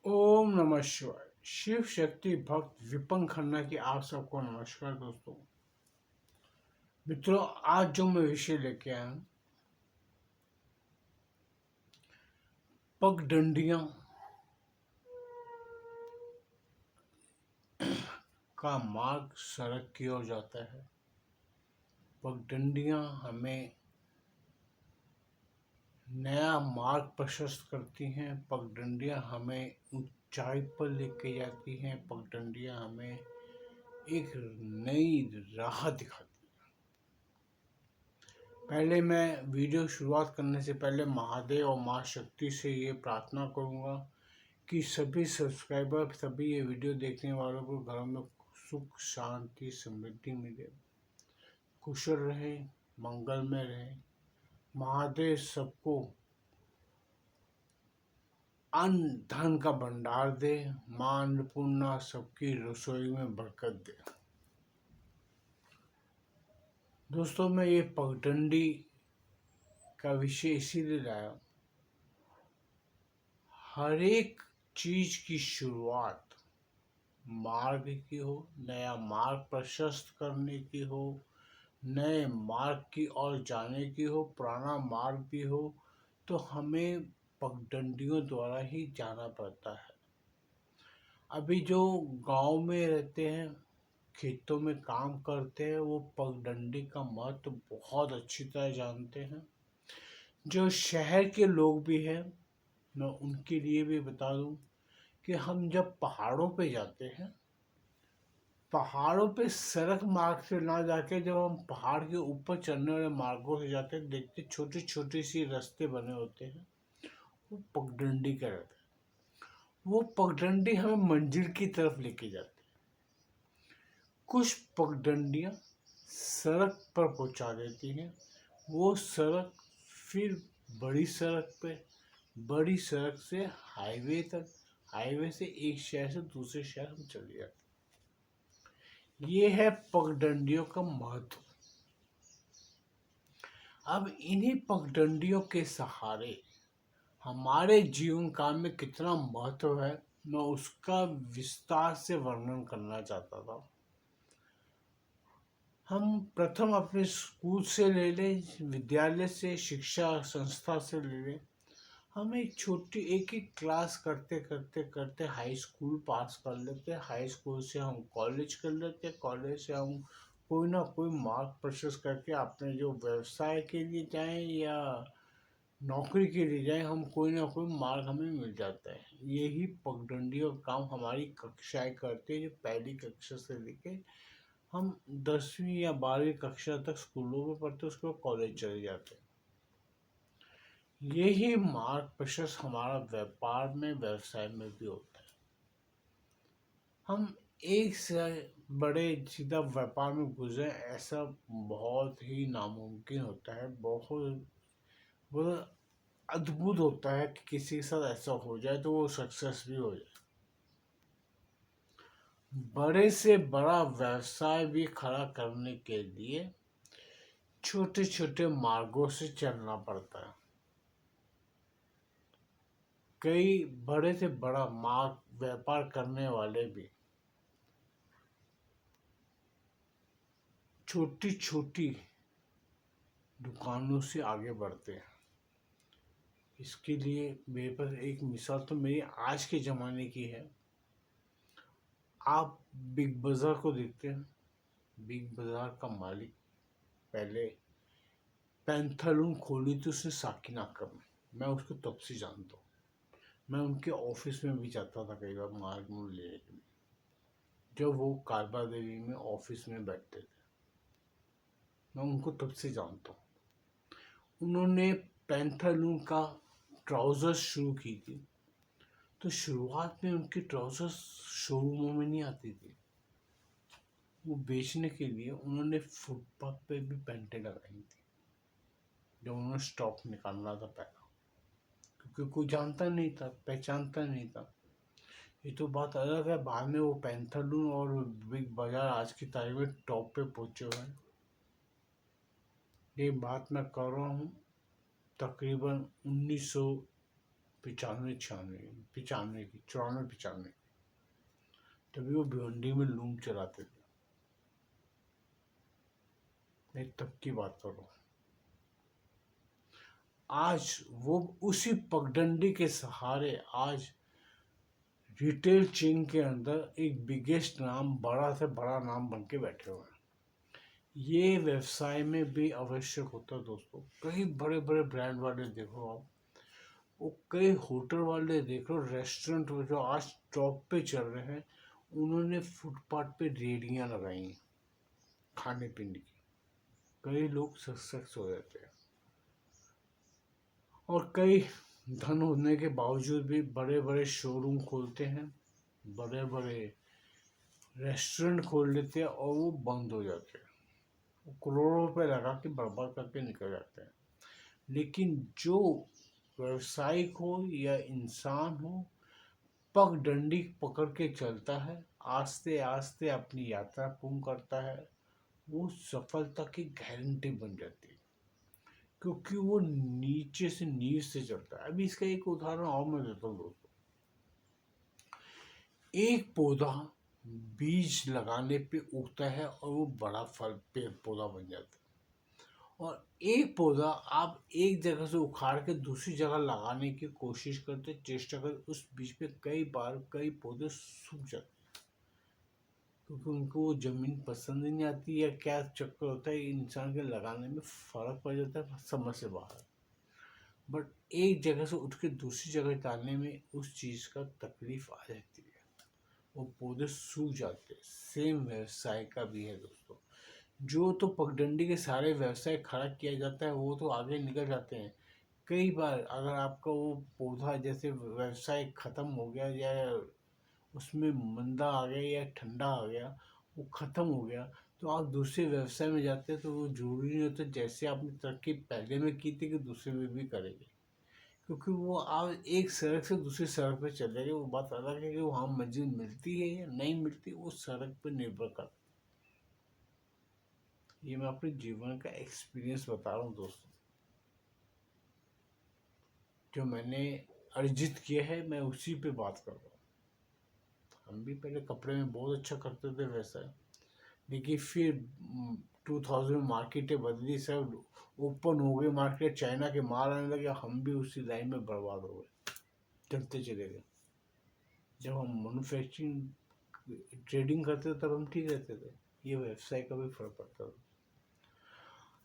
ओम नमः शिवाय। शिव शक्ति भक्त विपन खन्ना की आप सबको नमस्कार दोस्तों। मित्रों, आज जो मैं विषय लेके आया हूं, पगडंडियां का मार्ग सड़क की ओर जाता है। पगडंडियां हमें नया मार्ग प्रशस्त करती हैं। पगडंडियां हमें ऊंचाई पर लेके जाती हैं। पगडंडियां हमें एक नई राह दिखाती हैं। पहले मैं वीडियो शुरुआत करने से पहले महादेव और माँ शक्ति से ये प्रार्थना करूँगा कि सभी सब्सक्राइबर, सभी ये वीडियो देखने वालों को घरों में सुख शांति समृद्धि मिले, कुशल रहे, मंगल में रहे। महादेव सबको अन्न धन का भंडार दे। माँ अन्नपूर्णा सबकी रसोई में बरकत दे। दोस्तों, मैं ये पगडंडी का विषय इसीलिए लाया हूँ। हर एक चीज की शुरुआत मार्ग की हो, नया मार्ग प्रशस्त करने की हो, नए मार्ग की ओर जाने की हो, पुराना मार्ग भी हो, तो हमें पगडंडियों द्वारा ही जाना पड़ता है। अभी जो गांव में रहते हैं, खेतों में काम करते हैं, वो पगडंडी का महत्व बहुत अच्छी तरह जानते हैं। जो शहर के लोग भी हैं, मैं उनके लिए भी बता दूं कि हम जब पहाड़ों पे जाते हैं, पहाड़ों पे सड़क मार्ग से ना जाके जब हम पहाड़ के ऊपर चढ़ने वाले मार्गों से जाते हैं, देखते छोटी छोटी सी रास्ते बने होते हैं, वो पगडंडी का रहता है। वो पगडंडी हमें मंजिल की तरफ लेके जाती है। कुछ पगडंडियां सड़क पर पहुंचा देती हैं। वो सड़क फिर बड़ी सड़क पे, बड़ी सड़क से हाईवे तक, हाईवे से एक शहर से दूसरे शहर हम चले जाते हैं। ये है पगडंडियों का महत्व। अब इन्हीं पगडंडियों के सहारे हमारे जीवन काल में कितना महत्व है, मैं उसका विस्तार से वर्णन करना चाहता था। हम प्रथम अपने स्कूल से ले लें, विद्यालय से, शिक्षा संस्था से ले लें। हम एक छोटी एक एक क्लास करते करते करते हाई स्कूल पास कर लेते हैं। हाई स्कूल से हम कॉलेज कर लेते हैं। कॉलेज से हम कोई ना कोई मार्ग प्रशस्त करके अपने जो व्यवसाय के लिए जाएं या नौकरी के लिए जाएं, हम कोई ना कोई मार्ग हमें मिल जाता है। यही पगडंडियों का काम हमारी कक्षाएं करते हैं। जो पहली कक्षा से लेके हम 10वीं या 12वीं कक्षा तक स्कूलों में पढ़ते, उसके बाद कॉलेज चले जाते हैं। यही मार्ग प्रशस्त हमारा व्यापार में, व्यवसाय में भी होता है। हम एक से बड़े सीधा व्यापार में गुजरे, ऐसा बहुत ही नामुमकिन होता है। बहुत बहुत अद्भुत होता है कि किसी के साथ ऐसा हो जाए तो वो सक्सेस भी हो जाए। बड़े से बड़ा व्यवसाय भी खड़ा करने के लिए छोटे छोटे मार्गों से चलना पड़ता है। कई बड़े से बड़ा मार्ग व्यापार करने वाले भी छोटी छोटी दुकानों से आगे बढ़ते हैं। इसके लिए मेरे पास एक मिसाल तो मेरी आज के ज़माने की है। आप बिग बाज़ार को देखते हैं। बिग बाज़ार का मालिक पहले पैंथलून खोली थी उसने साकीनाका में। मैं उसको तब से जानता हूँ। मैं उनके ऑफिस में भी जाता था कई बार मार्ग मूल लेने के लिए, जब वो कालबा देवी में ऑफिस में बैठते थे। मैं उनको तब से जानता हूँ। उन्होंने पैंथलून का ट्राउज़र्स शुरू की थी। तो शुरुआत में उनकी ट्राउज़र्स शोरूमों में नहीं आती थी। वो बेचने के लिए उन्होंने फुटपाथ पे भी पैंटें लगाई थी, जब उन्होंने स्टॉक निकालना था पहला, क्योंकि कोई जानता नहीं था, पहचानता नहीं था। ये तो बात अलग है, बाद में वो पैंथलून और बिग बाजार आज की तारीख में टॉप पे पहुंचे हुए हैं। ये बात मैं कर रहा हूँ तकरीबन 1900 95 96 95 की 94 95, तभी वो भिवंडी में लूम चलाते थे। मैं तब की बात कर रहा हूँ। आज वो उसी पगडंडी के सहारे आज रिटेल चेन के अंदर एक बिगेस्ट नाम, बड़ा से बड़ा नाम बन के बैठे हुए हैं। ये व्यवसाय में भी आवश्यक होता है दोस्तों। कई बड़े बड़े ब्रांड वाले देखो आप, वो कई होटल वाले देख लो, रेस्टोरेंट जो आज टॉप पे चल रहे हैं, उन्होंने फुटपाथ पे रेहड़ियाँ लगाई हैं खाने पीने की। कई लोग सक्सेस हो जाते हैं, और कई धन होने के बावजूद भी बड़े बड़े शोरूम खोलते हैं, बड़े बड़े रेस्टोरेंट खोल लेते हैं, और वो बंद हो जाते हैं। वो करोड़ों रुपए लगा के बर्बाद करके निकल जाते हैं। लेकिन जो व्यवसायिक हो या इंसान हो, पगडंडी पकड़ के चलता है, आस्ते आस्ते अपनी यात्रा पूर्ण करता है, वो सफलता की गारंटी बन जाती है, क्योंकि वो नीचे से नींव से चलता है। अभी इसका एक उदाहरण और मैं देता हूँ दोस्तों। एक पौधा बीज लगाने पे उगता है और वो बड़ा फल पेड़ पौधा बन जाता है, और एक पौधा आप एक जगह से उखाड़ के दूसरी जगह लगाने की कोशिश करते, चेष्टा करते, उस बीच पे कई बार कई पौधे सूख जाते, क्योंकि उनको वो जमीन पसंद ही नहीं आती, या क्या चक्कर होता है, इंसान के लगाने में फर्क पड़ जाता है समझ से बाहर। बट एक जगह से उठ के दूसरी जगह डालने में उस चीज़ का तकलीफ आ जाती है, वो पौधे सूख जाते हैं। सेम व्यवसाय का भी है दोस्तों। जो तो पगडंडी के सारे व्यवसाय खड़ा किया जाता है, वो तो आगे निकल जाते हैं। कई बार अगर आपका वो पौधा जैसे व्यवसाय खत्म हो गया, या उसमें मंदा आ गया या ठंडा आ गया, वो ख़त्म हो गया, तो आप दूसरे व्यवसाय में जाते हैं, तो वो जरूरी नहीं होता जैसे आपने तरक्की पहले में की थी कि दूसरे में भी करेंगे, क्योंकि वो आप एक सड़क से दूसरी सड़क पे चले गए। वो बात अलग है कि वहाँ मंजिल मिलती है या नहीं मिलती, वो सड़क पर निर्भर करता है। ये मैं अपने जीवन का एक्सपीरियंस बता रहा हूँ दोस्तों, जो मैंने अर्जित किया है, मैं उसी पे बात कर रहा हूँ। हम भी पहले कपड़े में बहुत अच्छा करते थे वैसा, लेकिन फिर 2000 में मार्केटें बदली, सब ओपन हो गई मार्केट, चाइना के माल आने लगे, हम भी उसी लाइन में बर्बाद हो गए, चलते चले गए। जब हम मैन्युफैक्चरिंग ट्रेडिंग करते थे तब हम ठीक रहते थे, ये व्यवसाय का भी फर्क पड़ता था।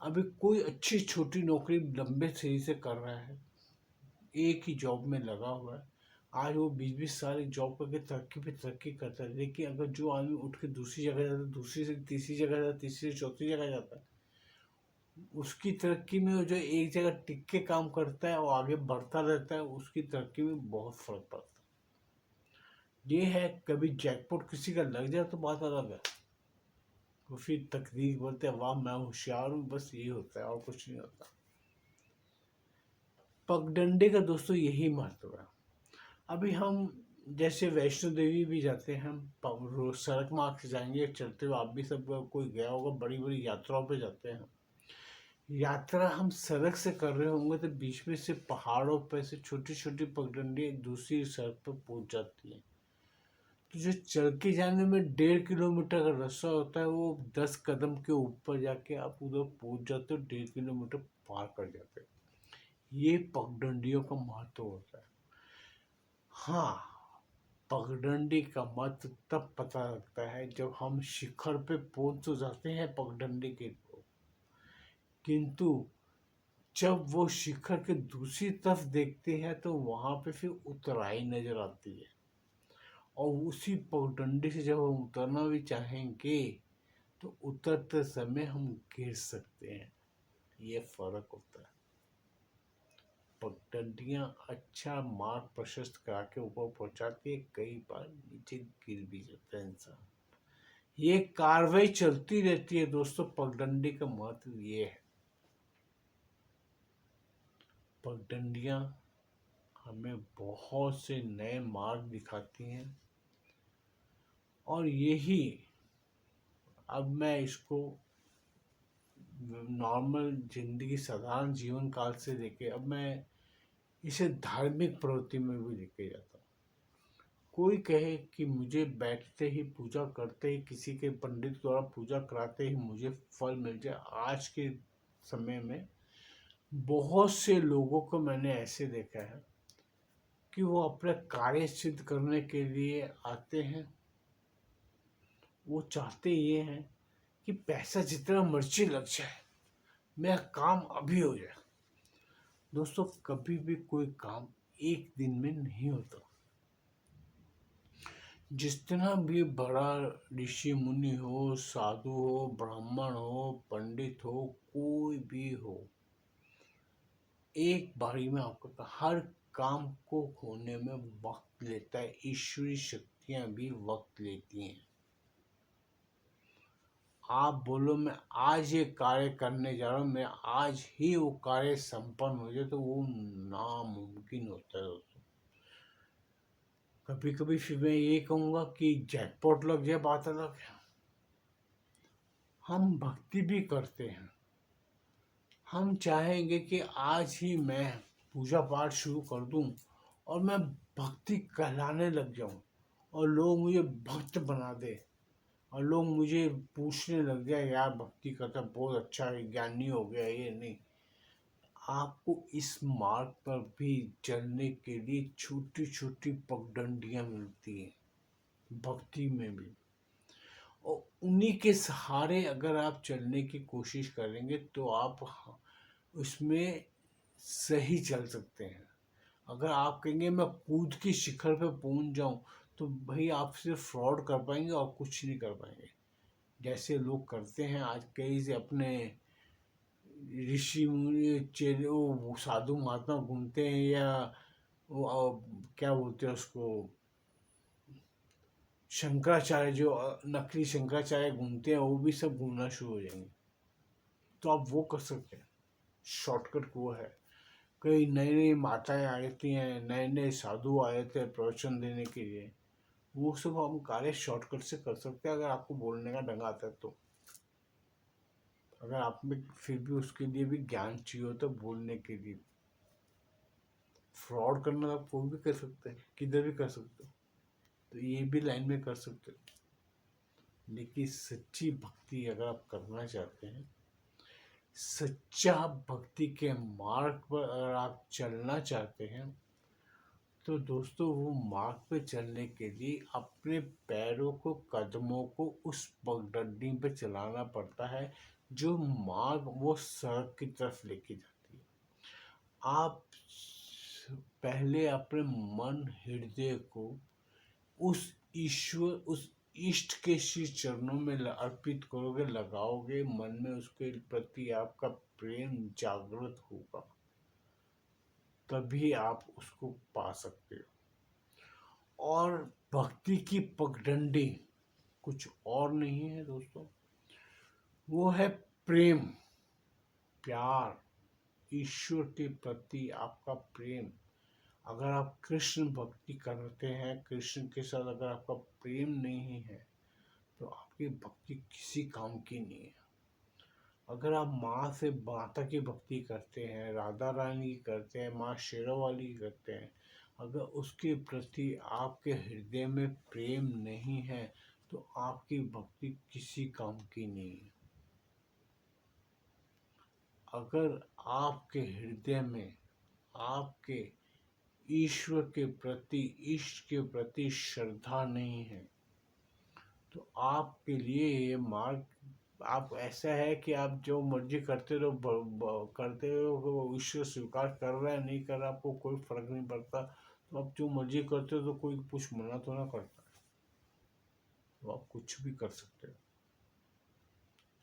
अभी कोई अच्छी छोटी नौकरी लंबे सही से कर रहा है, एक ही जॉब में लगा हुआ है, आज वो 20-20 साल एक जॉब करके तरक्की पे तरक्की करता है। लेकिन अगर जो आदमी उठ के दूसरी जगह जाता है, दूसरी से तीसरी जगह जाता है, तीसरी से चौथी जगह जाता है, उसकी तरक्की में जो एक जगह टिक के काम करता है और आगे बढ़ता रहता है, उसकी तरक्की में बहुत फर्क पड़ता है। ये है, कभी जैकपॉट किसी का लग जाए तो बात अलग है, तो फिर तकदीर बोलते हैं वाह मैं होशियार हूँ, बस यही होता है और कुछ नहीं होता। पगडंडे का दोस्तों यही महत्व है। अभी हम जैसे वैष्णो देवी भी जाते हैं, हम रोज सड़क मार्ग से जाएंगे चलते हुए, आप भी सब कोई गया होगा, बड़ी बड़ी यात्राओं पे जाते हैं। यात्रा हम सड़क से कर रहे होंगे तो बीच में से पहाड़ों पे से छोटी छोटी पगडंडी दूसरी सड़क पर पहुंच जाती है, तो जो चल के जाने में 1.5 किलोमीटर का रास्ता होता है, वो 10 कदम के ऊपर जाके आप उधर पहुंच जाते हो, 1.5 किलोमीटर पार कर जाते हो। ये पगडंडियों का महत्व होता है। हाँ, पगडंडी का महत्व तब पता लगता है जब हम शिखर पे पहुंच तो जाते हैं पगडंडी के, किंतु जब वो शिखर के दूसरी तरफ देखते हैं तो वहां पे फिर उतराई नजर आती है, और उसी पगडंडी से जब हम उतरना भी चाहेंगे तो उतरते समय हम गिर सकते हैं। ये फर्क होता है। पगडंडियां अच्छा मार्ग प्रशस्त करा के ऊपर पहुंचाती है, कई बार नीचे गिर भी जाता है इंसान। ये कार्रवाई चलती रहती है दोस्तों। पगडंडी का महत्व ये है। पगडंडियां हमें बहुत से नए मार्ग दिखाती हैं, और यही, अब मैं इसको नॉर्मल जिंदगी, साधारण जीवन काल से लेके, अब मैं इसे धार्मिक प्रवृत्ति में भी लेके जाता हूँ। कोई कहे कि मुझे बैठते ही पूजा करते ही किसी के पंडित द्वारा पूजा कराते ही मुझे फल मिल जाए, आज के समय में बहुत से लोगों को मैंने ऐसे देखा है कि वो अपने कार्य सिद्ध करने के लिए आते हैं। वो चाहते ये हैं कि पैसा जितना मर्जी लग जाए, मेरा काम अभी हो जाए। दोस्तों, कभी भी कोई काम एक दिन में नहीं होता। जितना भी बड़ा ऋषि मुनि हो, साधु हो, ब्राह्मण हो, पंडित हो, कोई भी हो, एक बारी में आपका हर काम को होने में वक्त लेता है। ईश्वरी शक्तियां भी वक्त लेती हैं। आप बोलो मैं आज ये कार्य करने जा रहा हूँ, मैं आज ही वो कार्य संपन्न हो जाए, तो वो नामुमकिन होता है दोस्तों। कभी कभी फिर मैं ये कहूँगा कि जैकपॉट लग जाए, बात अलग है। हम भक्ति भी करते हैं। हम चाहेंगे कि आज ही मैं पूजा पाठ शुरू कर दूं और मैं भक्ति कहलाने लग जाऊं और लोग मुझे भक्त बना दे और लोग मुझे पूछने लग जाए, यार भक्ति करता बहुत अच्छा है, ज्ञानी हो गया ये। नहीं, आपको इस मार्ग पर भी चलने के लिए छोटी छोटी पगडंडियां मिलती हैं भक्ति में भी, और उन्हीं के सहारे अगर आप चलने की कोशिश करेंगे तो आप उसमें सही चल सकते हैं। अगर आप कहेंगे मैं कूद की शिखर पे पहुंच जाऊं, तो भाई आप सिर्फ फ्रॉड कर पाएंगे और कुछ नहीं कर पाएंगे। जैसे लोग करते हैं आज, कई से अपने ऋषि मुनि चेले वो साधु महात्मा घूमते हैं, या वो क्या बोलते हैं उसको, शंकराचार्य, जो नकली शंकराचार्य घूमते हैं, वो भी सब घूमना शुरू हो जाएंगे। तो आप वो कर सकते हैं। शॉर्टकट वो है। कई नई नई माताएं आती हैं, नए नए साधु आए थे प्रवचन देने के लिए, वो सब हम कार्य शॉर्टकट से कर सकते हैं अगर आपको बोलने का ढंग आता है तो। अगर आप में फिर भी उसके लिए भी ज्ञान चाहिए होता है बोलने के लिए। फ्रॉड करना आप कोई भी कर सकते हैं, किधर भी कर सकते हो, तो ये भी लाइन में कर सकते हो। लेकिन सच्ची भक्ति अगर आप करना चाहते हैं, सच्चा भक्ति के मार्ग पर अगर आप चलना चाहते हैं, तो दोस्तों वो मार्ग पे चलने के लिए अपने पैरों को, कदमों को उस पगडंडी पे चलाना पड़ता है जो मार्ग वो सड़क की तरफ लेके जाती है। आप पहले अपने मन हृदय को उस ईश्वर, उस इष्ट के श्री चरणों में अर्पित करोगे, लगाओगे, मन में उसके प्रति आपका प्रेम जागृत होगा, तभी आप उसको पा सकते हो। और भक्ति की पगडंडी कुछ और नहीं है दोस्तों, वो है प्रेम, प्यार, ईश्वर के प्रति आपका प्रेम। अगर आप कृष्ण भक्ति करते हैं, कृष्ण के साथ अगर आपका प्रेम नहीं है, तो आपकी भक्ति किसी काम की नहीं है। अगर आप माँ से माता की भक्ति करते हैं, राधा रानी की करते हैं, माँ शेरावाली की करते हैं, अगर उसके प्रति आपके हृदय में प्रेम नहीं है, तो आपकी भक्ति किसी काम की नहीं है। अगर आपके हृदय में आपके ईश्वर के प्रति, इष्ट के प्रति श्रद्धा नहीं है, तो आपके लिए ये मार्ग, आप ऐसा है कि आप जो मर्जी करते रहो, करते हो, ईश्वर स्वीकार कर रहा है नहीं कर रहा आपको कोई फर्क नहीं पड़ता। तो आप जो मर्जी करते हो तो कोई कुछ मना तो ना करता है, तो आप कुछ भी कर सकते हो।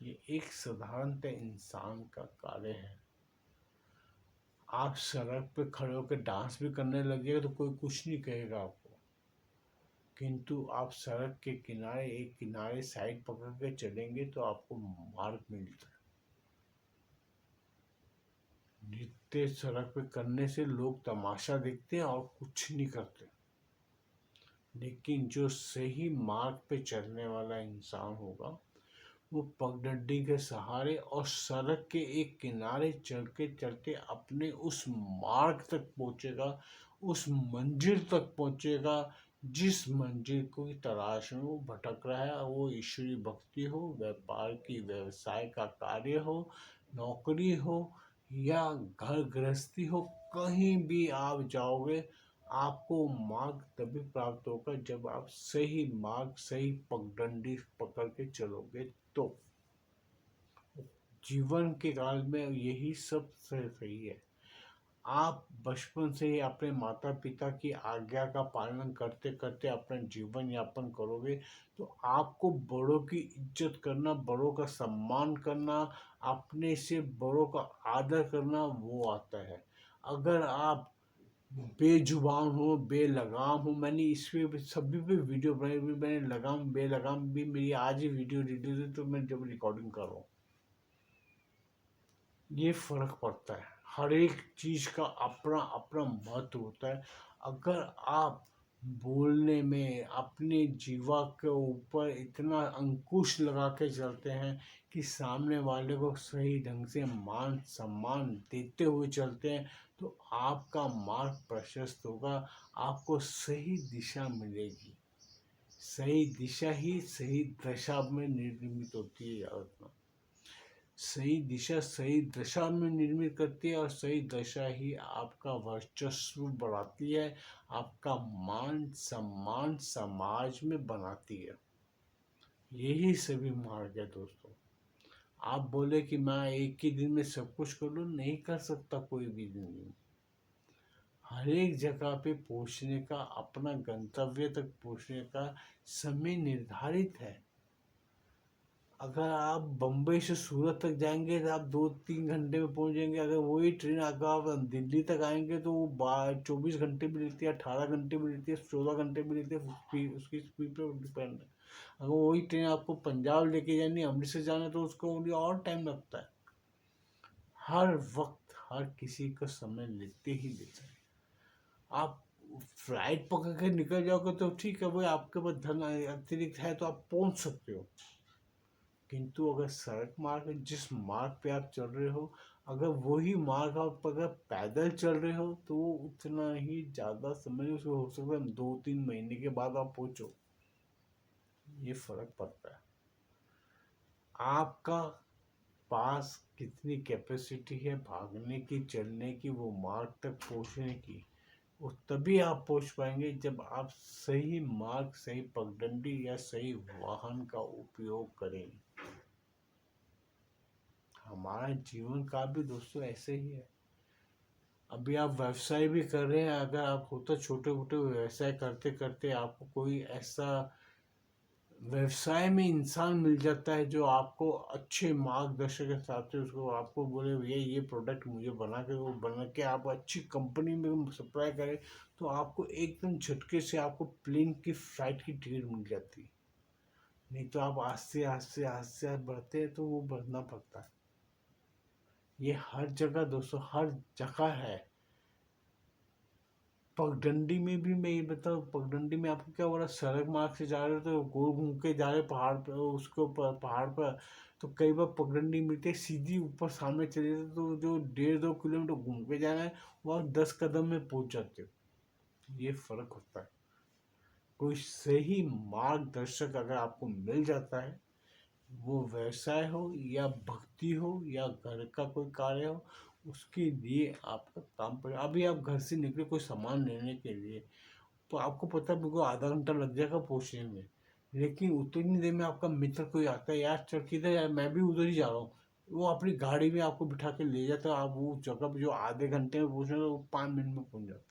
ये एक साधारणतः इंसान का कार्य है। आप सड़क पे खड़े होकर डांस भी करने लगे तो कोई कुछ नहीं कहेगा आपको, किंतु आप सड़क के किनारे, एक किनारे साइड पकड़ के चलेंगे तो आपको मार्ग मिलता है। नृत्य सड़क पे करने से लोग तमाशा देखते हैं और कुछ नहीं करते, लेकिन जो सही मार्ग पे चलने वाला इंसान होगा, वो पगडंडी के सहारे और सड़क के एक किनारे चलते चलते अपने उस मार्ग तक पहुंचेगा, उस मंजिल तक पहुंचेगा जिस मंजिल को तलाश में वो भटक रहा है। वो ईश्वरीय भक्ति हो, व्यापार की व्यवसाय का कार्य हो, नौकरी हो या घर गृहस्थी हो, कहीं भी आप जाओगे आपको मार्ग तभी प्राप्त होगा जब आप सही मार्ग, सही पगडंडी पकड़ के चलोगे। तो जीवन के काल में यही सब सही है। आप बचपन से ही अपने माता पिता की आज्ञा का पालन करते करते अपना जीवन यापन करोगे तो आपको बड़ों की इज्जत करना, बड़ों का सम्मान करना, अपने से बड़ों का आदर करना वो आता है। अगर आप बेजुबान हो, बेलगाम हो, मैंने इस पे सभी पे वीडियो बनाई हुई, मैंने लगाम बेलगाम भी मेरी आज ही वीडियो रिलीज हुई तो मैं जब रिकॉर्डिंग कर रहा हूँ। ये फर्क पड़ता है, हर एक चीज का अपना अपना महत्व होता है। अगर आप बोलने में अपने जीवा के ऊपर इतना अंकुश लगा के चलते हैं कि सामने वाले को सही ढंग से मान सम्मान देते हुए चलते हैं तो आपका मार्ग प्रशस्त होगा, आपको सही दिशा मिलेगी। सही दिशा ही सही दशा में निर्मित होती है। सही दिशा सही दशा में निर्मित करती है और सही दशा ही आपका वर्चस्व बढ़ाती है, आपका मान सम्मान समाज में बनाती है। यही सभी मार्ग है दोस्तों। आप बोले कि मैं एक ही दिन में सब कुछ कर लूँ, नहीं कर सकता कोई भी दिन में। हर एक जगह पे पहुंचने का, अपना गंतव्य तक पहुंचने का समय निर्धारित है। अगर आप बम्बई से सूरत तक जाएंगे तो आप 2-3 घंटे में पहुंचेंगे। अगर वही ट्रेन अगर आप दिल्ली तक आएंगे तो वो 24 घंटे भी लेती है, 18 घंटे भी लेती है, 14 घंटे भी लेती है, उसकी स्पीड पर डिपेंड है। अगर वही ट्रेन आपको पंजाब लेके जानी, अमृतसर जाना है तो उसको और टाइम लगता है। हर वक्त हर किसी का समय लेते ही लेते हैं। आप फ्लाइट पकड़ के निकल जाओगे तो ठीक है, वो आपके पास धन अतिरिक्त है तो आप पहुंच सकते हो। किंतु अगर सड़क मार्ग, जिस मार्ग पे आप चल रहे हो, अगर वही मार्ग आप अगर पैदल चल रहे हो तो वो उतना ही ज़्यादा समय उसको हो सकता है 2-3 महीने के बाद आप पहुँचो। ये फर्क पड़ता है। आपका पास कितनी कैपेसिटी है भागने की, चलने की, वो मार्ग तक पहुँचने की, वो तभी आप पहुँच पाएंगे जब आप सही मार्ग, सही पगडंडी या सही वाहन का उपयोग करेंगे। हमारा जीवन का भी दोस्तों ऐसे ही है। अभी आप व्यवसाय भी कर रहे हैं, अगर आप होता छोटे मोटे व्यवसाय करते करते आपको कोई ऐसा व्यवसाय में इंसान मिल जाता है जो आपको अच्छे मार्गदर्शक के साथ से उसको आपको बोले भैया ये प्रोडक्ट मुझे बना के, वो बना के आप अच्छी कंपनी में सप्लाई करें तो आपको एकदम झटके से आपको प्लेन की फ्लाइट की टिकट मिल जाती है। नहीं तो आप आस्ते आस्ते आस्ते बढ़ते हैं तो वो बढ़ना पड़ता है। ये हर जगह दोस्तों, हर जगह है। पगडंडी में भी मैं ये बताऊँ, पगडंडी में आपको क्या हो रहा है, सड़क मार्ग से जा रहे हो तो गोल घूम के जा रहे पहाड़ पे, उसके ऊपर पहाड़ पर तो कई बार पगडंडी मिलती है सीधी ऊपर सामने चले जाते तो जो 1.5-2 किलोमीटर घूम के जाना है वो आप 10 कदम में पहुंच जाते हो। ये फर्क होता है। कोई सही मार्गदर्शक अगर आपको मिल जाता है, वो व्यवसाय हो या भक्ति हो या घर का कोई कार्य हो, उसके लिए आपका काम पड़ेगा। अभी आप घर से निकले कोई सामान लेने के लिए तो आपको पता है बिल्कुल आधा घंटा लग जाएगा पहुंचने में, लेकिन उतनी देर में आपका मित्र कोई आता है, यार चल किधर यार, मैं भी उधर ही जा रहा हूँ, वो अपनी गाड़ी में आपको बिठा के ले जाता है। आप वो जगह पर जो आधे घंटे में पहुँचना वो 5 मिनट में पहुँच जाता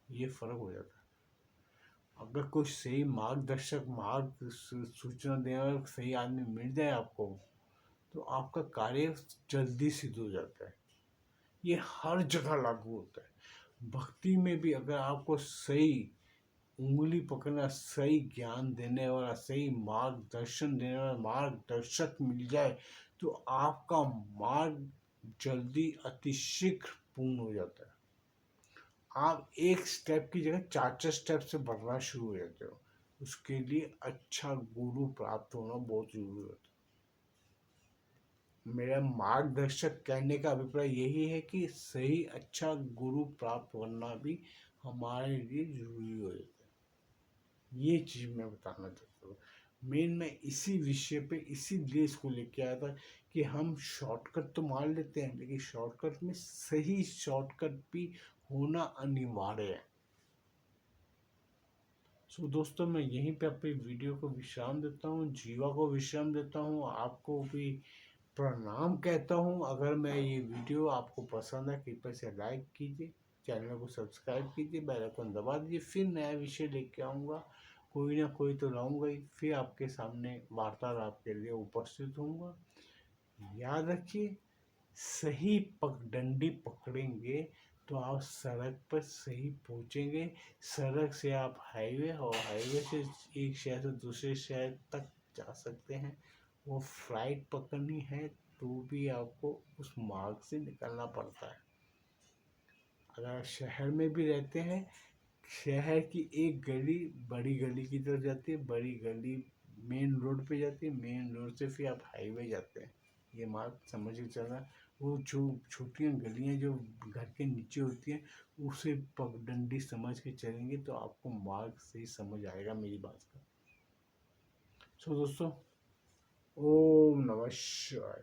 है। ये फर्क हो जाता है। अगर कोई सही मार्गदर्शक, मार्ग सूचना देने वाला सही आदमी मिल जाए आपको तो आपका कार्य जल्दी सिद्ध हो जाता है। ये हर जगह लागू होता है। भक्ति में भी अगर आपको सही उंगली पकड़ना, सही ज्ञान देने वाला, सही मार्गदर्शन देने वाला मार्गदर्शक मिल जाए तो आपका मार्ग जल्दी अतिशीघ्र पूर्ण हो जाता है। आप एक स्टेप की जगह 4-4 स्टेप से बढ़ना शुरू हो जाते हो। उसके लिए अच्छा गुरु प्राप्त होना बहुत जरूरी होता है। मेरा मार्गदर्शक कहने का अभिप्राय यही है कि सही अच्छा गुरु प्राप्त करना भी हमारे लिए जरूरी हो जाता है। ये चीज मैं बताना चाहता हूँ। मेन मैं इसी विषय पे इसीलिए इसको लेके आया था कि हम शॉर्टकट तो मार लेते हैं, लेकिन शॉर्टकट में सही शॉर्टकट भी होना अनिवार्य है। सो दोस्तों, मैं यहीं पे अपनी वीडियो को विश्राम देता हूँ, जीवा को विश्राम देता हूँ, आपको भी प्रणाम कहता हूँ। अगर मैं ये वीडियो आपको पसंद है कृपया से लाइक कीजिए, चैनल को सब्सक्राइब कीजिए, बेल आइकन दबा दीजिए। फिर नया विषय लेके आऊँगा, कोई ना कोई तो लाऊंगा ही, फिर आपके सामने वार्तालाप के लिए उपस्थित होऊंगा। याद रखिए, सही पगडंडी पकड़ेंगे तो आप सड़क पर सही पहुंचेंगे। सड़क से आप हाईवे और हाईवे से एक शहर से दूसरे शहर तक जा सकते हैं। वो फ्लाइट पकड़नी है तो भी आपको उस मार्ग से निकलना पड़ता है। अगर शहर में भी रहते हैं, शहर की एक गली बड़ी गली की तरफ जाती है, बड़ी गली मेन रोड पे जाती है, मेन रोड से फिर आप हाईवे जाते हैं। ये मार्ग समझ के चलना। वो जो छोटी गलियां जो घर के नीचे होती हैं, उसे पगडंडी समझ के चलेंगे तो आपको मार्ग सही समझ आएगा मेरी बात का। सो दोस्तों, ओम नमः शिवाय।